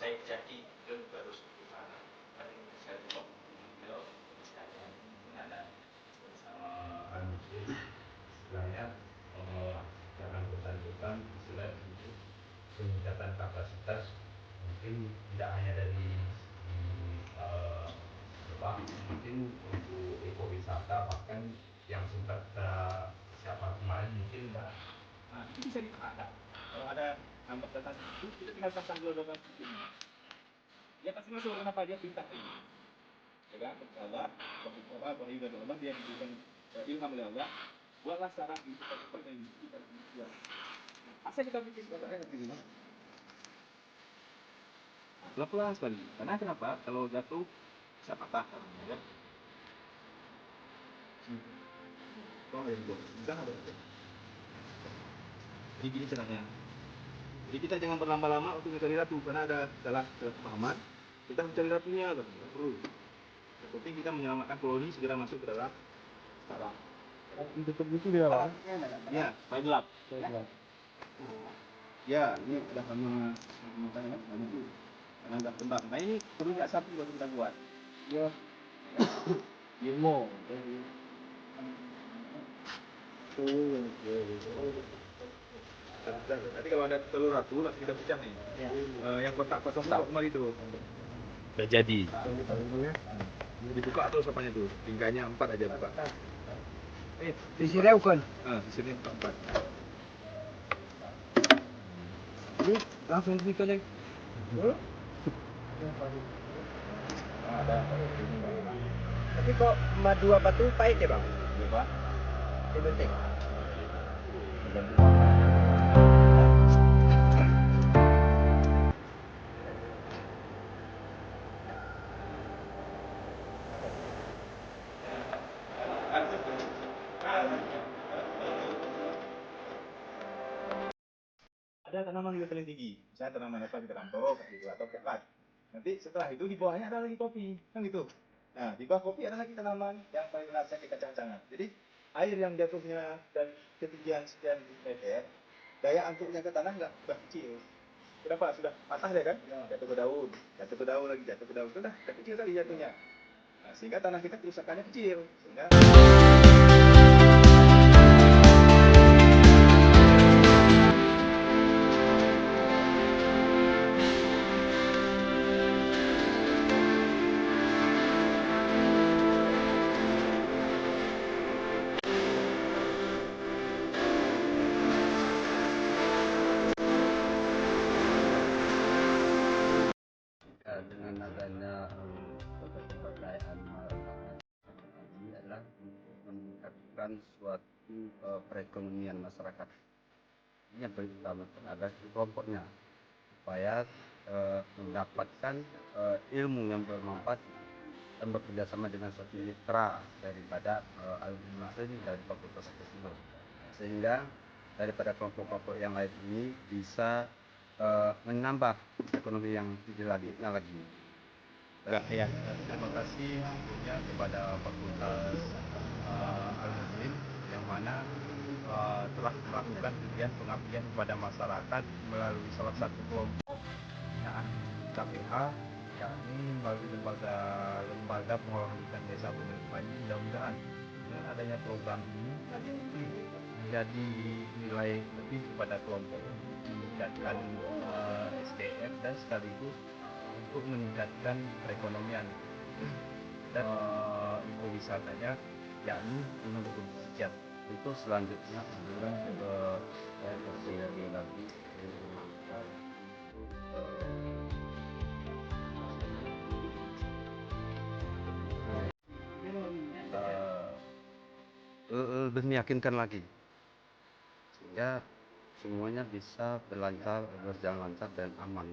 saya jadi itu terus saya tutup kalau ada istilahnya jangan berlanjutan istilah itu peningkatan kapasitas mungkin tidak hanya dari mungkin untuk ekowisata bahkan yang sempat siapa kemarin mungkin itu bisa dipakai kalau ada hambak datang itu kita tinggal pasang dulu dengan dia pasti masuk kenapa dia pintar ini ya kan Allah bahwa juga Allah dia diberikan ilham oleh Allah buatlah sarang itu seperti ini kita buat asal kita bikin sebenarnya di rumah pelan-pelan sekali karena kenapa kalau jatuh bisa patah ya kalau itu enggak ada jadi gini caranya jadi kita jangan berlama-lama untuk mencari ratu karena ada salah pemahaman kita mencari ratunya kan perlu yang penting kita menyelamatkan koloni segera masuk ke dalam sarang Tutup itu dia Pak? ya main lap ya ini sudah sama makanya banyak tuh karena nggak kembang nah ini perlu nggak satu baru kita buat ya ilmu nanti kalau ada telur ratu nanti kita pecah nih yang kotak kosong kembali itu udah jadi dibuka terus apanya tuh tingkahnya 4 aja buka Di sini bukan? di sini 4 Ini langsung dipikir lagi. ada Tapi kok madu apa tuh pahit ya bang? berapa Ini penting. ada tanaman juga paling tinggi misalnya tanaman apa kita tampok gitu atau kepat nanti setelah itu di bawahnya ada lagi kopi kan gitu nah di bawah kopi ada lagi tanaman yang paling besar kayak kacang-kacangan jadi air yang jatuhnya dan ketinggian sekian meter daya angkutnya ke tanah nggak kecil kenapa sudah patah deh kan jatuh ke daun lagi jatuh ke daun sudah kecil kali jatuhnya nah, sehingga tanah kita kerusakannya kecil sehingga dengan adanya kepercayaan ini adalah meningkatkan suatu perekonomian masyarakat. Ini yang paling utama ada kelompoknya supaya mendapatkan ilmu yang bermanfaat dan bekerja sama dengan suatu mitra daripada alumni dari fakultas tersebut sehingga daripada kelompok-kelompok yang lain ini bisa menambah ekonomi yang dilanjutnya lagi. Ya, terima kasih tentunya kepada Fakultas Al-Muslim yang mana telah melakukan kegiatan pengabdian kepada masyarakat melalui salah satu kelompok KPH yakni lembaga pengelolaan desa Pembangunan. Mudah-mudahan dengan adanya program ini menjadi nilai lebih kepada kelompok meningkatkan SDM dan sekaligus untuk meningkatkan perekonomian dan ekowisatanya yakni menurut sekian itu selanjutnya adalah saya bersinergi lagi lebih meyakinkan lagi sehingga semuanya bisa berjalan lancar dan aman.